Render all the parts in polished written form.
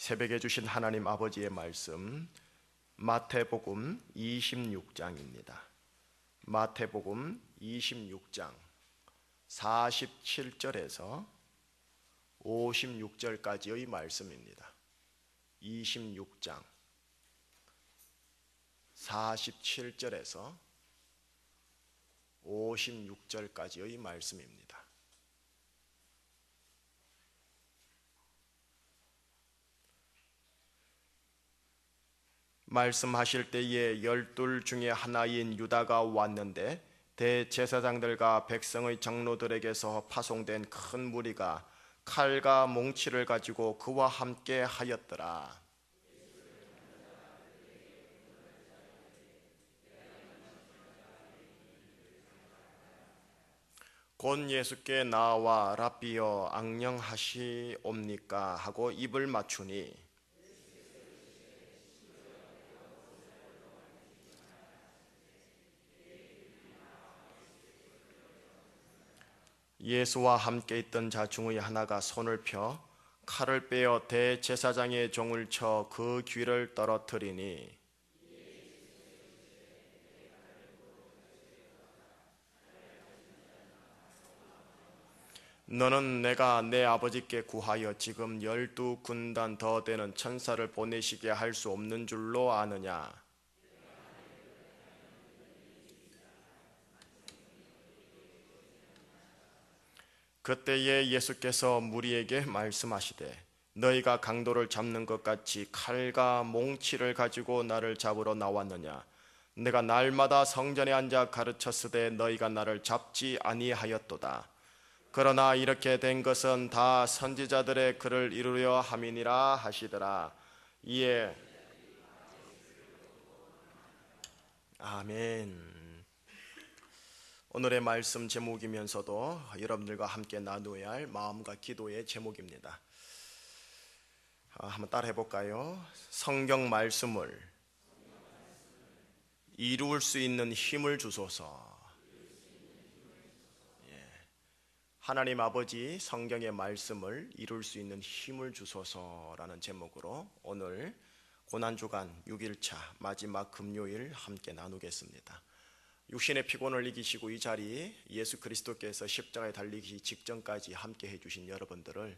새벽에 주신 하나님 아버지의 말씀, 마태복음 26장입니다. 마태복음 26장 47절에서 56절까지의 말씀입니다. 26장 47절에서 56절까지의 말씀입니다. 말씀하실 때에 12 중에 하나인 유다가 왔는데 대제사장들과 백성의 장로들에게서 파송된 큰 무리가 칼과 몽치를 가지고 그와 함께 하였더라. 곧 예수께 나와 랍비여 앙령하시옵니까 하고 입을 맞추니 예수와 함께 있던 자 중의 하나가 손을 펴 칼을 빼어 대제사장의 종을 쳐 그 귀를 떨어뜨리니 너는 내가 내 아버지께 구하여 지금 12 군단 더 되는 천사를 보내시게 할 수 없는 줄로 아느냐? 그때에 예수께서 무리에게 말씀하시되 너희가 강도를 잡는 것 같이 칼과 몽치를 가지고 나를 잡으러 나왔느냐? 내가 날마다 성전에 앉아 가르쳤으되 너희가 나를 잡지 아니하였도다. 그러나 이렇게 된 것은 다 선지자들의 글을 이루려 함이니라 하시더라. 이에 아멘. 오늘의 말씀 제목이면서도 여러분들과 함께 나누어야 할 마음과 기도의 제목입니다. 한번 따라해 볼까요? 성경 말씀을 이룰 수 있는 힘을 주소서. 하나님 아버지 성경의 말씀을 이룰 수 있는 힘을 주소서라는 제목으로 오늘 고난주간 6일차 마지막 금요일 함께 나누겠습니다. 육신의 피곤을 이기시고 이 자리 예수 그리스도께서 십자가에 달리기 직전까지 함께 해주신 여러분들을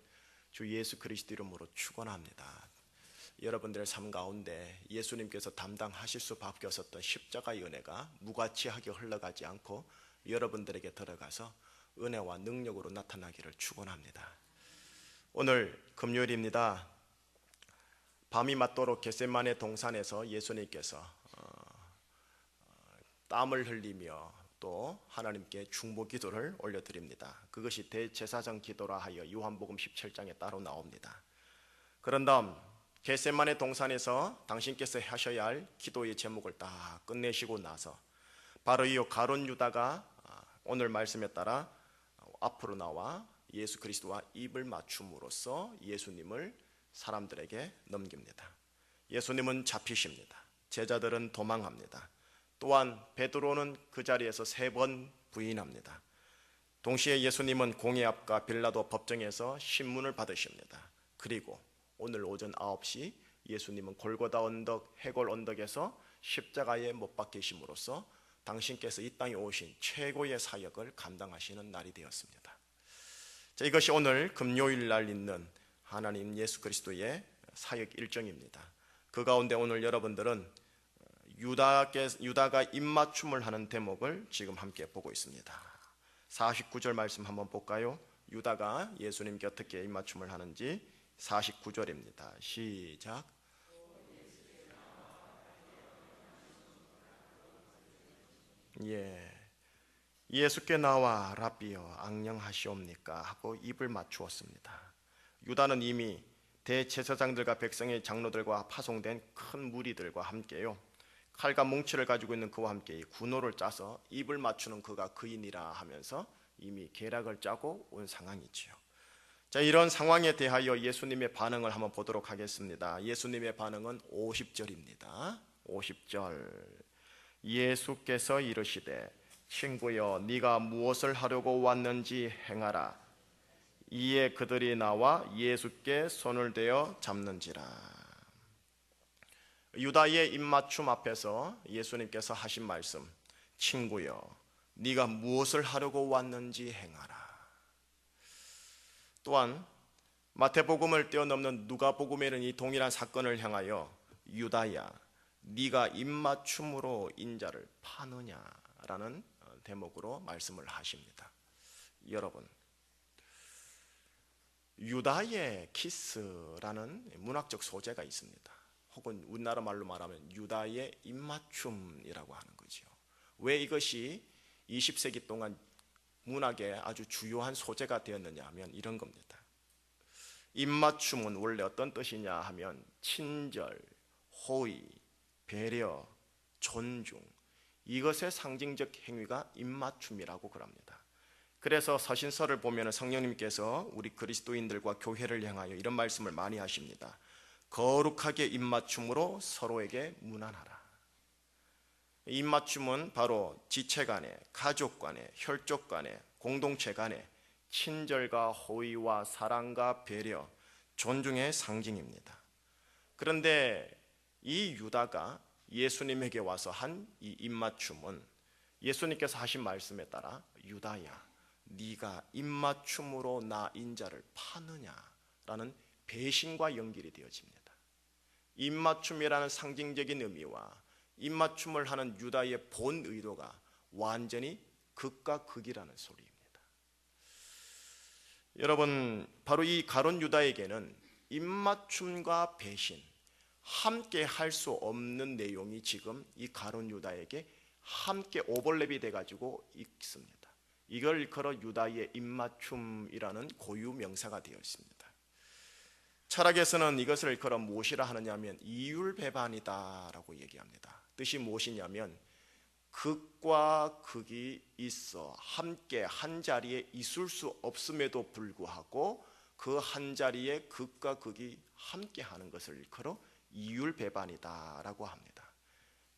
주 예수 그리스도 이름으로 축원합니다. 여러분들의 삶 가운데 예수님께서 담당하실 수밖에 없었던 십자가의 은혜가 무가치하게 흘러가지 않고 여러분들에게 들어가서 은혜와 능력으로 나타나기를 축원합니다. 오늘 금요일입니다. 밤이 맞도록 겟세마네 동산에서 예수님께서 땀을 흘리며 또 하나님께 중보 기도를 올려드립니다. 그것이 대제사장 기도라 하여 요한복음 17장에 따로 나옵니다. 그런 다음 겟세마네 동산에서 당신께서 하셔야 할 기도의 제목을 다 끝내시고 나서 바로 이 가룟 유다가 오늘 말씀에 따라 앞으로 나와 예수 그리스도와 입을 맞춤으로써 예수님을 사람들에게 넘깁니다. 예수님은 잡히십니다. 제자들은 도망합니다. 또한 베드로는 그 자리에서 3번 부인합니다. 동시에 예수님은 공회 앞과 빌라도 법정에서 신문을 받으십니다. 그리고 오늘 오전 9시 예수님은 골고다 언덕, 해골 언덕에서 십자가에 못 박히심으로써 당신께서 이 땅에 오신 최고의 사역을 감당하시는 날이 되었습니다. 자, 이것이 오늘 금요일 날 있는 하나님 예수 그리스도의 사역 일정입니다. 그 가운데 오늘 여러분들은 유다가 입맞춤을 하는 대목을 지금 함께 보고 있습니다. 49절 말씀 한번 볼까요? 유다가 예수님께 어떻게 입맞춤을 하는지 49절입니다. 시작. 예수께 나와 랍비여 앙령하시옵니까 하고 입을 맞추었습니다. 유다는 이미 대제사장들과 백성의 장로들과 파송된 큰 무리들과 함께요, 칼과 몽치를 가지고 있는 그와 함께 군호를 짜서 입을 맞추는 그가 그인이라 하면서 이미 계략을 짜고 온 상황이지요. 자, 이런 상황에 대하여 예수님의 반응을 한번 보도록 하겠습니다. 예수님의 반응은 50절입니다. 50절. 예수께서 이르시되 친구여 네가 무엇을 하려고 왔는지 행하라. 이에 그들이 나와 예수께 손을 대어 잡는지라. 유다의 입맞춤 앞에서 예수님께서 하신 말씀, 친구여, 네가 무엇을 하려고 왔는지 행하라. 또한 마태복음을 뛰어넘는 누가복음에는 이 동일한 사건을 향하여 유다야, 네가 입맞춤으로 인자를 파느냐라는 대목으로 말씀을 하십니다. 여러분, 유다의 키스라는 문학적 소재가 있습니다. 혹은 우리나라 말로 말하면 유다의 입맞춤이라고 하는 거죠. 왜 이것이 20세기 동안 문학의 아주 주요한 소재가 되었느냐 하면 이런 겁니다. 입맞춤은 원래 어떤 뜻이냐 하면 친절, 호의, 배려, 존중, 이것의 상징적 행위가 입맞춤이라고 그럽니다. 그래서 서신서를 보면 성령님께서 우리 그리스도인들과 교회를 향하여 이런 말씀을 많이 하십니다. 거룩하게 입맞춤으로 서로에게 문안하라. 입맞춤은 바로 지체 간에, 가족 간에, 혈족 간에, 공동체 간에 친절과 호의와 사랑과 배려, 존중의 상징입니다. 그런데 이 유다가 예수님에게 와서 한 이 입맞춤은 예수님께서 하신 말씀에 따라 유다야, 네가 입맞춤으로 나 인자를 파느냐라는 배신과 연결이 되어집니다. 입맞춤이라는 상징적인 의미와 입맞춤을 하는 유다의 본 의도가 완전히 극과 극이라는 소리입니다. 여러분, 바로 이 가룟 유다에게는 입맞춤과 배신 함께 할 수 없는 내용이 지금 이 가룟 유다에게 함께 오버랩이 돼가지고 있습니다. 이걸 일컬어 유다의 입맞춤이라는 고유 명사가 되어 있습니다. 철학에서는 이것을 일컬어 무엇이라 하느냐 하면 이율배반이다라고 얘기합니다. 뜻이 무엇이냐면 극과 극이 있어 함께 한 자리에 있을 수 없음에도 불구하고 그 한 자리에 극과 극이 함께 하는 것을 일컬어 이율배반이다라고 합니다.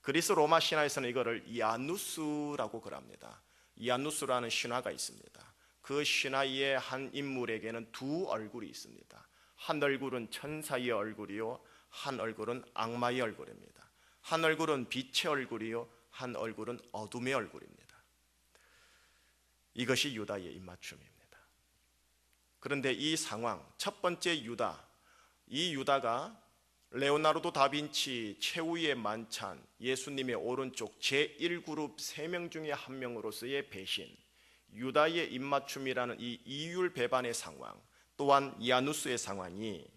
그리스 로마 신화에서는 이거를 이아누스라고 그럽니다. 이아누스라는 신화가 있습니다. 그 신화의 한 인물에게는 두 얼굴이 있습니다. 한 얼굴은 천사의 얼굴이요, 한 얼굴은 악마의 얼굴입니다. 한 얼굴은 빛의 얼굴이요, 한 얼굴은 어둠의 얼굴입니다. 이것이 유다의 입맞춤입니다. 그런데 이 상황, 첫 번째 유다, 이 유다가 레오나르도 다빈치 최후의 만찬, 예수님의 오른쪽 제1그룹 3명 중에 한 명으로서의 배신, 유다의 입맞춤이라는 이 이율배반의 상황, 또한 이아누스의 상황이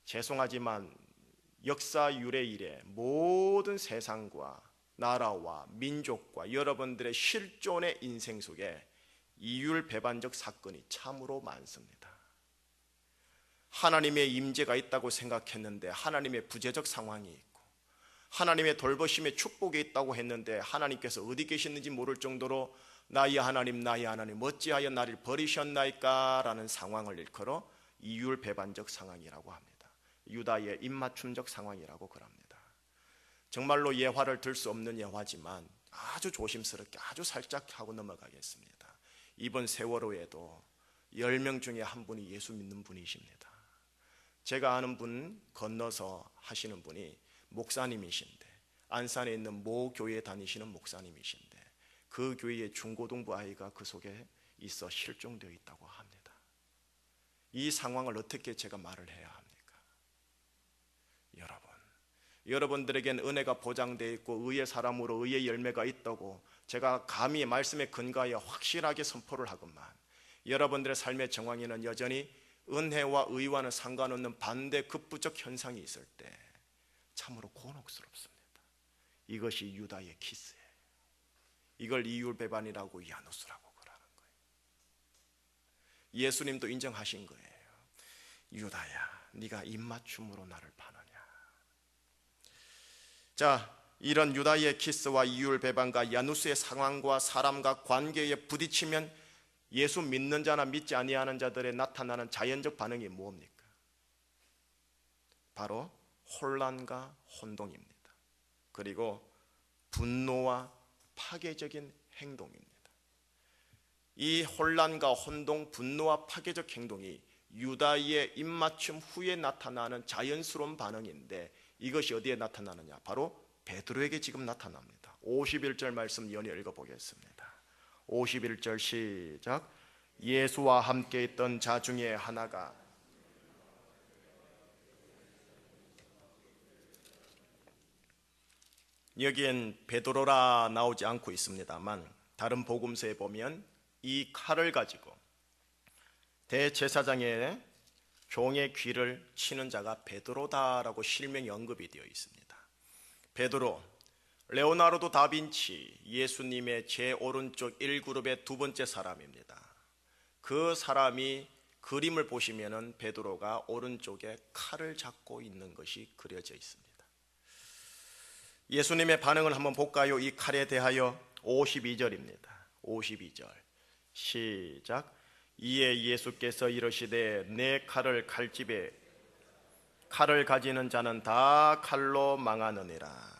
죄송하지만 역사 유래 이래 모든 세상과 나라와 민족과 여러분들의 실존의 인생 속에 이율배반적 사건이 참으로 많습니다. 하나님의 임재가 있다고 생각했는데 하나님의 부재적 상황이 있고, 하나님의 돌보심의 축복이 있다고 했는데 하나님께서 어디 계셨는지 모를 정도로 나의 하나님 어찌하여 나를 버리셨나이까 라는 상황을 일컬어 이율배반적 상황이라고 합니다. 유다의 입맞춤적 상황이라고 그럽니다. 정말로 예화를 들 수 없는 예화지만 아주 조심스럽게 아주 살짝 하고 넘어가겠습니다. 이번 세월호에도 10명 중에 한 분이 예수 믿는 분이십니다. 제가 아는 분 건너서 하시는 분이 목사님이신데, 안산에 있는 모 교회에 다니시는 목사님이신데 그 교회의 중고등부 아이가 그 속에 있어 실종되어 있다고 합니다. 이 상황을 어떻게 제가 말을 해야 합니까? 여러분들에겐 은혜가 보장되어 있고 의의 사람으로 의의 열매가 있다고 제가 감히 말씀에 근거하여 확실하게 선포를 하건만, 여러분들의 삶의 정황에는 여전히 은혜와 의와는 상관없는 반대 급부적 현상이 있을 때 참으로 곤혹스럽습니다. 이것이 유다의 키스예요. 이걸 이율배반이라고 이아누스라고 그러는 거예요. 예수님도 인정하신 거예요. 유다야, 네가 입맞춤으로 나를 파느냐. 자, 이런 유다의 키스와 이율배반과 이아누스의 상황과 사람과 관계에 부딪히면 예수 믿는 자나 믿지 아니하는 자들의 나타나는 자연적 반응이 무엇입니까? 바로 혼란과 혼동입니다. 그리고 분노와 파괴적인 행동입니다. 이 혼란과 혼동, 분노와 파괴적 행동이 유다의 입맞춤 후에 나타나는 자연스러운 반응인데, 이것이 어디에 나타나느냐? 바로 베드로에게 지금 나타납니다. 51절 말씀 연이어 읽어보겠습니다. 51절 시작. 예수와 함께 있던 자 중에 하나가, 여기엔 베드로라 나오지 않고 있습니다만 다른 복음서에 보면 이 칼을 가지고 대제사장의 종의 귀를 치는 자가 베드로다라고 실명이 언급이 되어 있습니다. 베드로, 레오나르도 다빈치, 예수님의 제오른쪽 1그룹의 두 번째 사람입니다. 그 사람이 그림을 보시면은 베드로가 오른쪽에 칼을 잡고 있는 것이 그려져 있습니다. 예수님의 반응을 한번 볼까요? 이 칼에 대하여 52절입니다. 52절 시작. 이에 예수께서 이르시되 내 칼을 칼집에, 칼을 가지는 자는 다 칼로 망하느니라.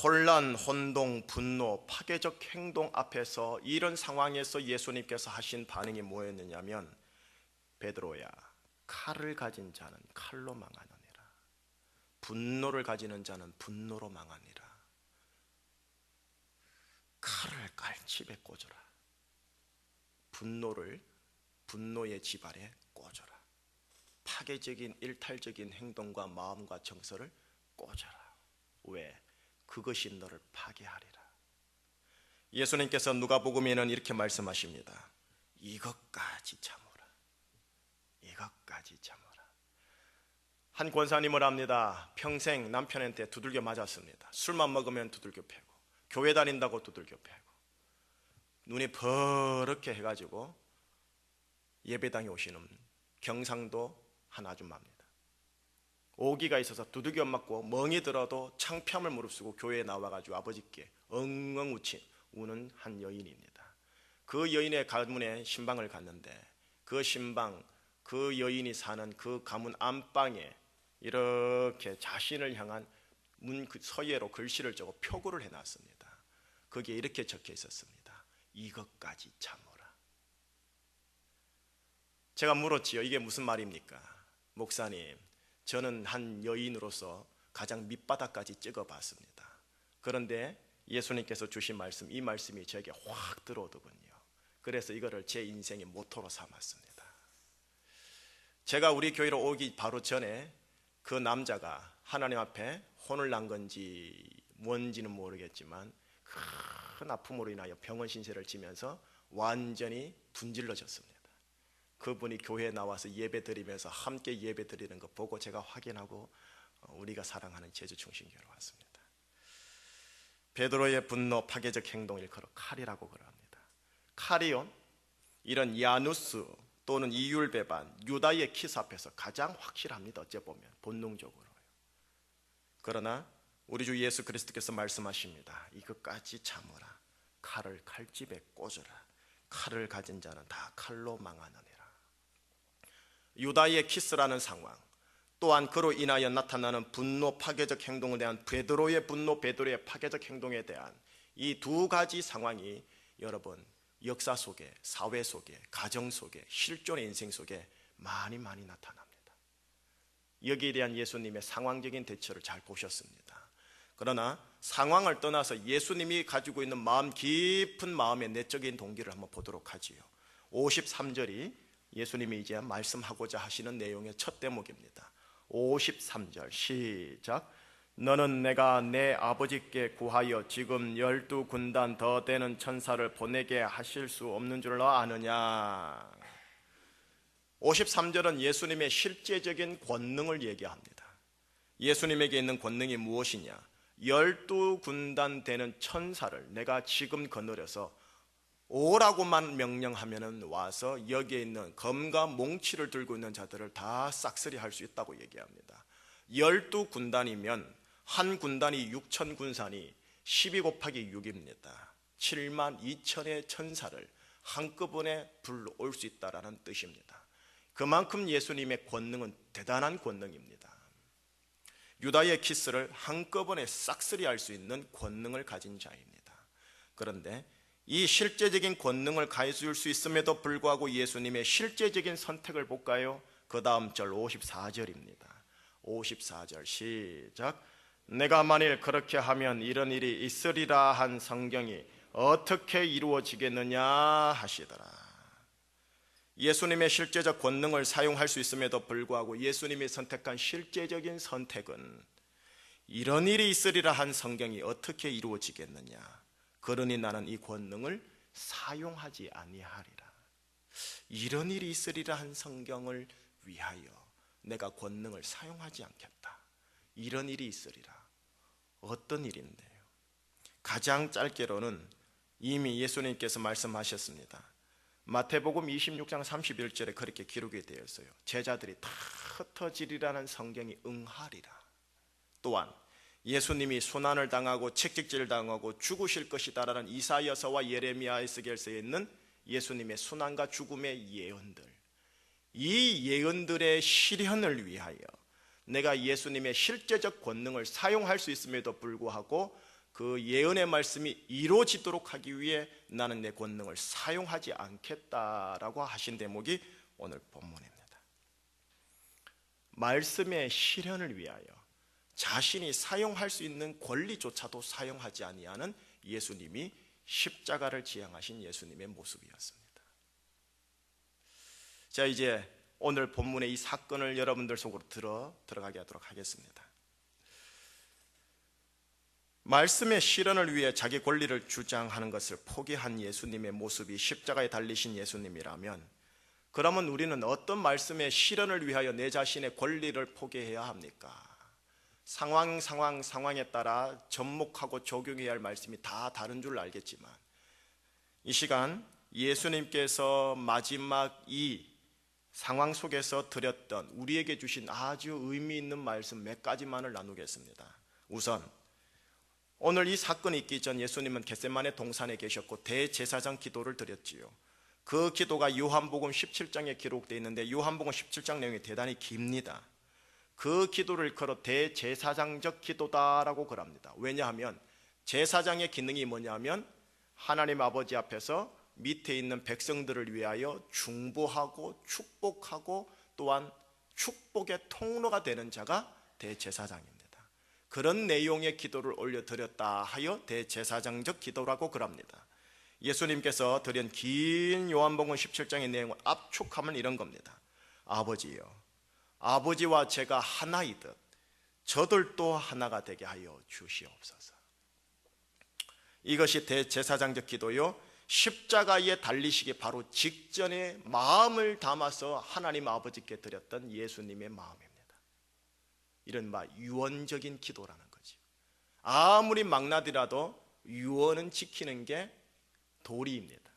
혼란, 혼동, 분노, 파괴적 행동 앞에서, 이런 상황에서 예수님께서 하신 반응이 뭐였느냐면, 베드로야, 칼을 가진 자는 칼로 망하느니라. 분노를 가지는 자는 분노로 망하니라. 칼을 칼집에 꽂아라. 분노를 분노의 지발에 꽂아라. 파괴적인 일탈적인 행동과 마음과 정서를 꽂아라. 왜? 그것이 너를 파괴하리라. 예수님께서 누가복음에는 이렇게 말씀하십니다. 이것까지 참으라. 이것까지 참으라. 한 권사님을 압니다. 평생 남편한테 두들겨 맞았습니다. 술만 먹으면 두들겨 패고, 교회 다닌다고 두들겨 패고, 눈이 버렇게 해가지고 예배당에 오시는 경상도 한 아줌마입니다. 오기가 있어서 두들겨 맞고 멍이 들어도 창피함을 무릅쓰고 교회에 나와가지고 아버지께 엉엉 우는 한 여인입니다. 그 여인의 가문에 신방을 갔는데, 그 신방, 그 여인이 사는 그 가문 안방에 이렇게 자신을 향한 문 서예로 글씨를 적어 표구를 해놨습니다. 거기에 이렇게 적혀 있었습니다. 이것까지 참으라. 제가 물었지요. 이게 무슨 말입니까? 목사님, 저는 한 여인으로서 가장 밑바닥까지 찍어봤습니다. 그런데 예수님께서 주신 말씀, 이 말씀이 저에게 확 들어오더군요. 그래서 이거를 제 인생의 모토로 삼았습니다. 제가 우리 교회로 오기 바로 전에 그 남자가 하나님 앞에 혼을 난 건지 뭔지는 모르겠지만 큰 아픔으로 인하여 병원 신세를 지면서 완전히 분질러졌습니다. 그분이 교회에 나와서 예배 드리면서 함께 예배 드리는 거 보고 제가 확인하고 우리가 사랑하는 제주충신교회로 왔습니다. 베드로의 분노, 파괴적 행동 일컬어 칼이라고 그럽니다. 칼이요, 이런 야누스 또는 이율배반, 유다의 키스 앞에서 가장 확실합니다. 어째 보면 본능적으로요. 그러나 우리 주 예수 그리스도께서 말씀하십니다. 이것까지 참으라. 칼을 칼집에 꽂으라. 칼을 가진 자는 다 칼로 망하느니라. 유다의 키스라는 상황, 또한 그로 인하여 나타나는 분노, 파괴적 행동에 대한 베드로의 분노, 베드로의 파괴적 행동에 대한 이 두 가지 상황이 여러분 역사 속에, 사회 속에, 가정 속에, 실존의 인생 속에 많이 나타납니다. 여기에 대한 예수님의 상황적인 대처를 잘 보셨습니다. 그러나 상황을 떠나서 예수님이 가지고 있는 마음 깊은 마음의 내적인 동기를 한번 보도록 하지요. 53절이 예수님이 이제 말씀하고자 하시는 내용의 첫 대목입니다. 53절 시작. 너는 내가 내 아버지께 구하여 지금 12군단 더 되는 천사를 보내게 하실 수 없는 줄 너 아느냐. 53절은 예수님의 실제적인 권능을 얘기합니다. 예수님에게 있는 권능이 무엇이냐? 12군단 되는 천사를 내가 지금 거느려서 오라고만 명령하면 와서 여기에 있는 검과 몽치를 들고 있는 자들을 다 싹쓸이 할 수 있다고 얘기합니다. 12군단이면 한 군단이 6천 군산이 12 곱하기 6입니다. 7만 2천의 천사를 한꺼번에 불러올 수 있다는 뜻입니다. 그만큼 예수님의 권능은 대단한 권능입니다. 유다의 키스를 한꺼번에 싹쓸이 할 수 있는 권능을 가진 자입니다. 그런데 이 실제적인 권능을 가해줄 수 있음에도 불구하고 예수님의 실제적인 선택을 볼까요? 그 다음 절 54절입니다. 54절 시작. 내가 만일 그렇게 하면 이런 일이 있으리라 한 성경이 어떻게 이루어지겠느냐 하시더라. 예수님의 실제적 권능을 사용할 수 있음에도 불구하고 예수님이 선택한 실제적인 선택은 이런 일이 있으리라 한 성경이 어떻게 이루어지겠느냐, 그러니 나는 이 권능을 사용하지 아니하리라. 이런 일이 있으리라 한 성경을 위하여 내가 권능을 사용하지 않겠다. 이런 일이 있으리라. 어떤 일인데요? 가장 짧게로는 이미 예수님께서 말씀하셨습니다. 마태복음 26장 31절에 그렇게 기록이 되어 있어요. 제자들이 다 흩어지리라는 성경이 응하리라. 또한 예수님이 순환을 당하고 채찍질을 당하고 죽으실 것이다라는 이사야서와 예레미야 에스겔서에 있는 예수님의 순환과 죽음의 예언들, 이 예언들의 실현을 위하여 내가 예수님의 실제적 권능을 사용할 수 있음에도 불구하고 그 예언의 말씀이 이루어지도록 하기 위해 나는 내 권능을 사용하지 않겠다라고 하신 대목이 오늘 본문입니다. 말씀의 실현을 위하여 자신이 사용할 수 있는 권리조차도 사용하지 아니하는 예수님이 십자가를 지향하신 예수님의 모습이었습니다. 자, 이제 오늘 본문의 이 사건을 여러분들 속으로 들어가게 하도록 하겠습니다. 말씀의 실현을 위해 자기 권리를 주장하는 것을 포기한 예수님의 모습이 십자가에 달리신 예수님이라면, 그러면 우리는 어떤 말씀의 실현을 위하여 내 자신의 권리를 포기해야 합니까? 상황에 따라 접목하고 적용해야 할 말씀이 다 다른 줄 알겠지만, 이 시간 예수님께서 마지막 이 상황 속에서 드렸던 우리에게 주신 아주 의미 있는 말씀 몇 가지만을 나누겠습니다. 우선 오늘 이 사건이 있기 전 예수님은 겟세마네 동산에 계셨고 대제사장 기도를 드렸지요. 그 기도가 요한복음 17장에 기록되어 있는데 요한복음 17장 내용이 대단히 깁니다. 그 기도를 일컬어 대제사장적 기도다라고 그럽니다. 왜냐하면 제사장의 기능이 뭐냐면 하나님 아버지 앞에서 밑에 있는 백성들을 위하여 중보하고 축복하고 또한 축복의 통로가 되는 자가 대제사장입니다. 그런 내용의 기도를 올려드렸다 하여 대제사장적 기도라고 그럽니다. 예수님께서 드린 긴 요한복음 17장의 내용을 압축하면 이런 겁니다. 아버지여, 아버지와 제가 하나이듯 저들도 하나가 되게 하여 주시옵소서. 이것이 대제사장적 기도요, 십자가에 달리시기 바로 직전에 마음을 담아서 하나님 아버지께 드렸던 예수님의 마음입니다. 이른바 유언적인 기도라는 거죠. 아무리 막나더라도 유언은 지키는 게 도리입니다.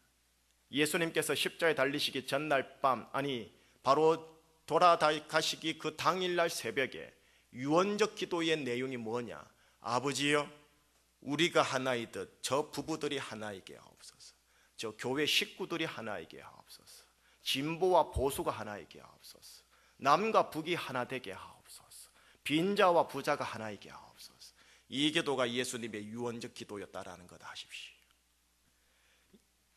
예수님께서 십자가에 달리시기 전날 밤, 바로 돌아가시기 그 당일날 새벽에 유언적 기도의 내용이 뭐냐? 아버지여, 우리가 하나이듯 저 부부들이 하나이게 하옵소서. 저 교회 식구들이 하나이게 하옵소서. 진보와 보수가 하나이게 하옵소서. 남과 북이 하나 되게 하옵소서. 빈자와 부자가 하나이게 하옵소서. 이 기도가 예수님의 유언적 기도였다라는 것 아십시오.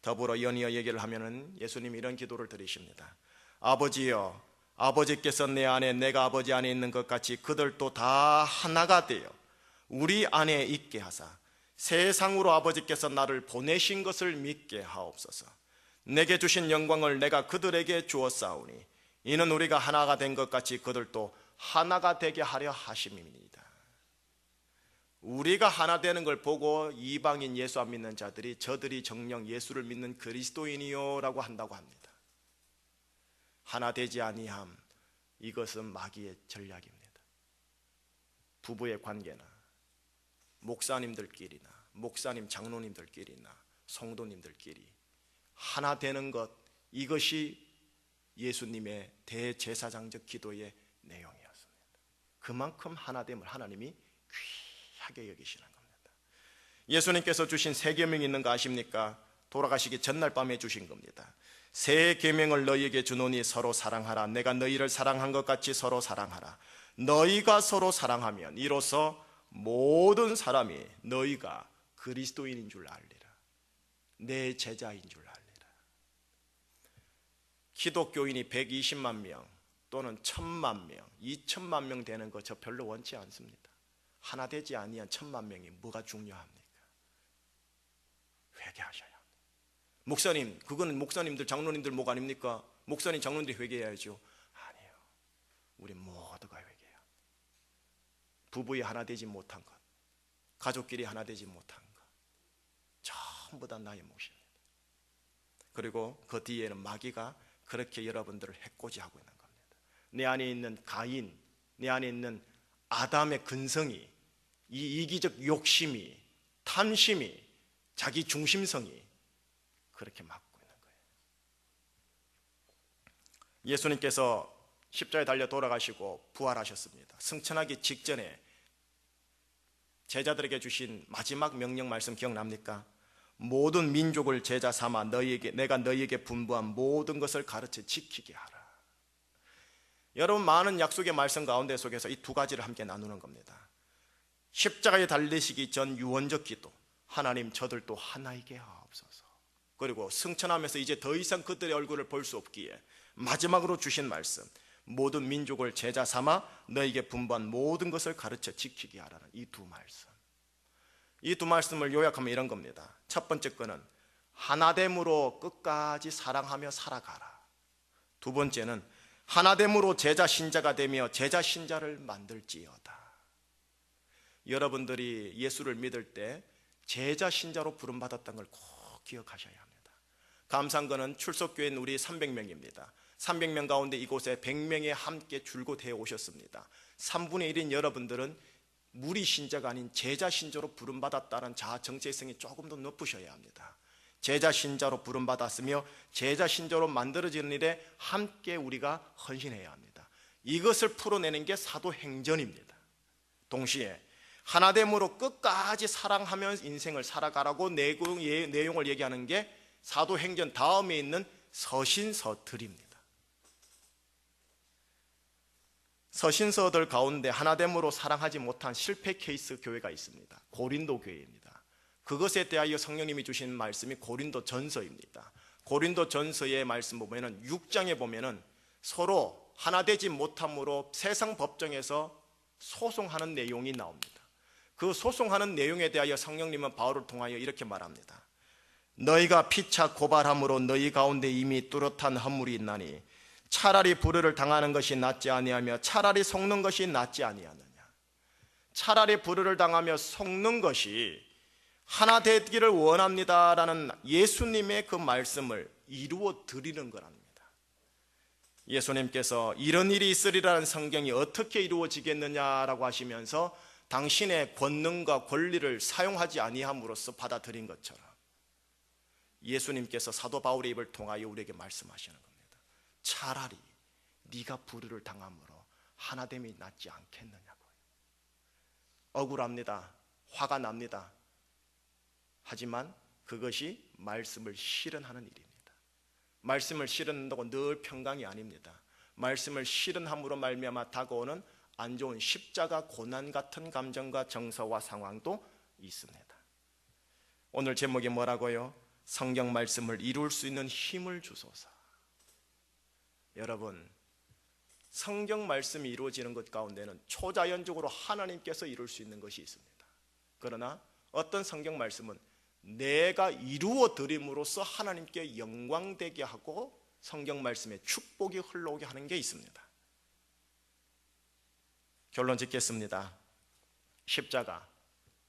더불어 연이어 얘기를 하면은 예수님이 이런 기도를 드리십니다. 아버지여, 아버지께서 내 안에 내가 아버지 안에 있는 것 같이 그들도 다 하나가 되어 우리 안에 있게 하사 세상으로 아버지께서 나를 보내신 것을 믿게 하옵소서. 내게 주신 영광을 내가 그들에게 주었사오니 이는 우리가 하나가 된 것 같이 그들도 하나가 되게 하려 하심입니다. 우리가 하나 되는 걸 보고 이방인 예수 안 믿는 자들이 저들이 정녕 예수를 믿는 그리스도인이요 라고 한다고 합니다. 하나 되지 아니함, 이것은 마귀의 전략입니다. 부부의 관계나 목사님들끼리나 목사님 장로님들끼리나 성도님들끼리 하나 되는 것, 이것이 예수님의 대제사장적 기도의 내용이었습니다. 그만큼 하나됨을 하나님이 귀하게 여기시는 겁니다. 예수님께서 주신 새 계명이 있는 거 아십니까? 돌아가시기 전날 밤에 주신 겁니다. 새 계명을 너희에게 주노니 서로 사랑하라. 내가 너희를 사랑한 것 같이 서로 사랑하라. 너희가 서로 사랑하면 이로써 모든 사람이 너희가 그리스도인인 줄 알리라. 내 제자인 줄 알리라. 기독교인이 120만 명 또는 1000만 명, 2000만 명 되는 거 저 별로 원치 않습니다. 하나 되지 아니한 1000만 명이 뭐가 중요합니까? 회개하셔야 합니다. 목사님, 그거는 목사님들, 장로님들 목 아닙니까? 목사님, 장로님들이 회개해야죠. 아니에요. 우리 모두가 회개해야 합니다. 부부이 하나 되지 못한 것, 가족끼리 하나 되지 못한 것, 전부 다 나의 몫입니다. 그리고 그 뒤에는 마귀가 그렇게 여러분들을 해코지하고 있는 겁니다. 내 안에 있는 가인, 내 안에 있는 아담의 근성이, 이 이기적 욕심이, 탐심이, 자기 중심성이 그렇게 막고 있는 거예요. 예수님께서 십자가에 달려 돌아가시고 부활하셨습니다. 승천하기 직전에 제자들에게 주신 마지막 명령 말씀 기억납니까? 모든 민족을 제자 삼아 내가 너희에게 분부한 모든 것을 가르쳐 지키게 하라. 여러분, 많은 약속의 말씀 가운데 속에서 이 두 가지를 함께 나누는 겁니다. 십자가에 달리시기 전 유언적 기도, 하나님 저들도 하나이게 하옵소서. 그리고 승천하면서 이제 더 이상 그들의 얼굴을 볼 수 없기에 마지막으로 주신 말씀, 모든 민족을 제자 삼아 너에게 분부한 모든 것을 가르쳐 지키게 하라는 이 두 말씀. 이 두 말씀을 요약하면 이런 겁니다. 첫 번째 거는 하나됨으로 끝까지 사랑하며 살아가라. 두 번째는 하나됨으로 제자 신자가 되며 제자 신자를 만들지어다. 여러분들이 예수를 믿을 때 제자 신자로 부름받았다는 걸 꼭 기억하셔야 합니다. 감사한 것은 출석교회는 우리 300명입니다. 300명 가운데 이곳에 100명이 함께 줄곧 해 오셨습니다. 3분의 1인 여러분들은 무리 신자가 아닌 제자 신자로 부름받았다는 자아 정체성이 조금 더 높으셔야 합니다. 제자 신자로 부름받았으며 제자 신자로 만들어지는 일에 함께 우리가 헌신해야 합니다. 이것을 풀어내는 게 사도행전입니다. 동시에 하나됨으로 끝까지 사랑하며 인생을 살아가라고 내용을 얘기하는 게 사도행전 다음에 있는 서신서들입니다. 서신서들 가운데 하나됨으로 사랑하지 못한 실패 케이스 교회가 있습니다. 고린도 교회입니다. 그것에 대하여 성령님이 주신 말씀이 고린도 전서입니다. 고린도 전서의 말씀 보면은 6장에 보면은 서로 하나 되지 못함으로 세상 법정에서 소송하는 내용이 나옵니다. 그 소송하는 내용에 대하여 성령님은 바울을 통하여 이렇게 말합니다. 너희가 피차 고발함으로 너희 가운데 이미 뚜렷한 허물이 있나니 차라리 불의를 당하는 것이 낫지 아니하며 차라리 속는 것이 낫지 아니하느냐. 차라리 불의를 당하며 속는 것이 하나 되기를 원합니다라는 예수님의 그 말씀을 이루어 드리는 거랍니다. 예수님께서 이런 일이 있으리라는 성경이 어떻게 이루어지겠느냐라고 하시면서 당신의 권능과 권리를 사용하지 아니함으로써 받아들인 것처럼 예수님께서 사도 바울의 입을 통하여 우리에게 말씀하시는 겁니다. 차라리 네가 불의를 당함으로 하나됨이 낫지 않겠느냐고요. 억울합니다. 화가 납니다. 하지만 그것이 말씀을 실현하는 일입니다. 말씀을 실현한다고 늘 평강이 아닙니다. 말씀을 실현함으로 말미암아 다가오는 안 좋은 십자가 고난 같은 감정과 정서와 상황도 있습니다. 오늘 제목이 뭐라고요? 성경 말씀을 이룰 수 있는 힘을 주소서. 여러분, 성경 말씀이 이루어지는 것 가운데는 초자연적으로 하나님께서 이룰 수 있는 것이 있습니다. 그러나 어떤 성경 말씀은 내가 이루어 드림으로써 하나님께 영광되게 하고 성경 말씀에 축복이 흘러오게 하는 게 있습니다. 결론 짓겠습니다. 십자가,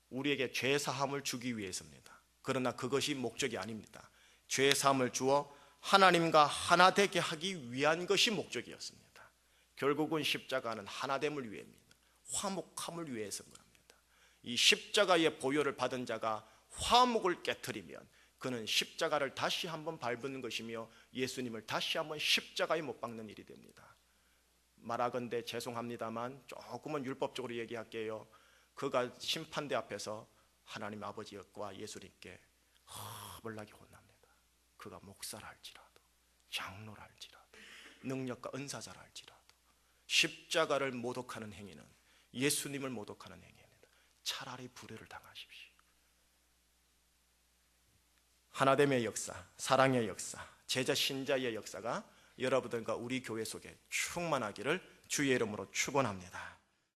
우리에게 죄사함을 주기 위해서입니다. 그러나 그것이 목적이 아닙니다. 죄사함을 주어 하나님과 하나 되게 하기 위한 것이 목적이었습니다. 결국은 십자가는 하나됨을 위해입니다. 화목함을 위해서인 겁니다. 이 십자가의 보혈을 받은 자가 화목을 깨트리면 그는 십자가를 다시 한번 밟는 것이며 예수님을 다시 한번 십자가에 못 박는 일이 됩니다. 말하건대 죄송합니다만 조금은 율법적으로 얘기할게요. 그가 심판대 앞에서 하나님 아버지와 예수님께 허벌나게 혼납니다. 그가 목사라 할지라도 장로라 할지라도 능력과 은사자라 할지라도 십자가를 모독하는 행위는 예수님을 모독하는 행위입니다. 차라리 불의를 당하십시오. 하나됨의 역사, 사랑의 역사, 제자 신자의 역사가 여러분들과 우리 교회 속에 충만하기를 주의 이름으로 축원합니다.